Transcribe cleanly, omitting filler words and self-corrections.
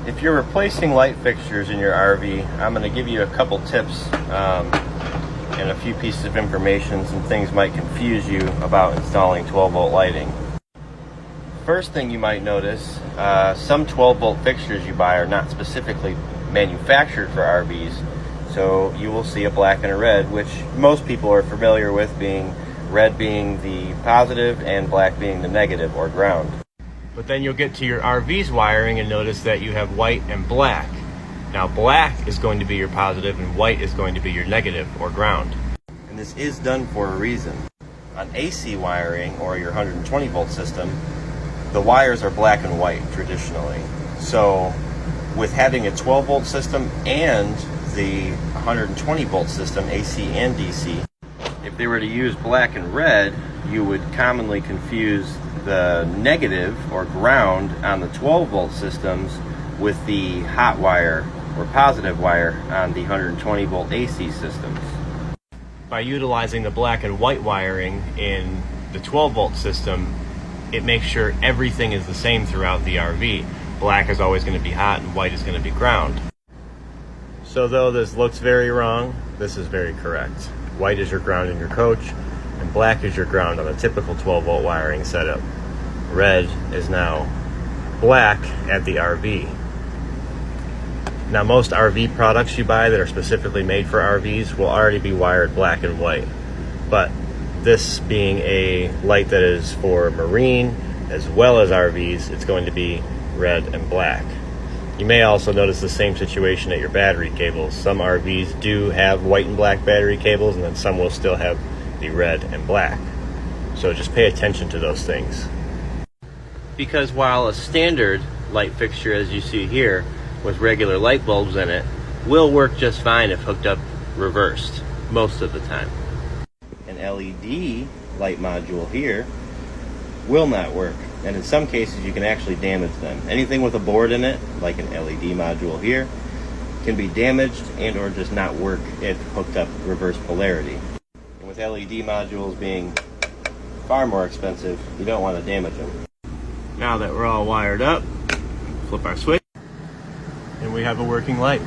If you're replacing light fixtures in your RV, I'm going to give you a couple tips and a few pieces of information. Some things might confuse you about installing 12-volt lighting. First thing you might notice, some 12-volt fixtures you buy are not specifically manufactured for RVs, so you will see a black and a red, which most people are familiar with, being red being the positive and black being the negative or ground. But then you'll get to your RV's wiring and notice that you have white and black. Now black is going to be your positive and white is going to be your negative or ground. And this is done for a reason. On AC wiring or your 120 volt system, the wires are black and white traditionally. So with having a 12 volt system and the 120 volt system, AC and DC, if they were to use black and red, you would commonly confuse the negative or ground on the 12 volt systems with the hot wire or positive wire on the 120 volt AC systems. By utilizing the black and white wiring in the 12 volt system, it makes sure everything is the same throughout the RV. Black is always going to be hot and white is going to be ground. So though this looks very wrong, this is very correct. White is your ground in your coach, and black is your ground on a typical 12 volt wiring setup. Red is now black at the RV. Now most RV products you buy that are specifically made for RVs will already be wired black and white, but this being a light that is for marine as well as RVs, it's going to be red and black. You may also notice the same situation at your battery cables. Some RVs do have white and black battery cables, and then some will still have the red and black. So just pay attention to those things. Because while a standard light fixture, as you see here, with regular light bulbs in it, will work just fine if hooked up reversed, most of the time. An LED light module here will not work, and in some cases you can actually damage them. Anything with a board in it, like an LED module here, can be damaged and or just not work if hooked up reverse polarity. And with LED modules being far more expensive, you don't want to damage them. Now that we're all wired up, flip our switch, and we have a working light.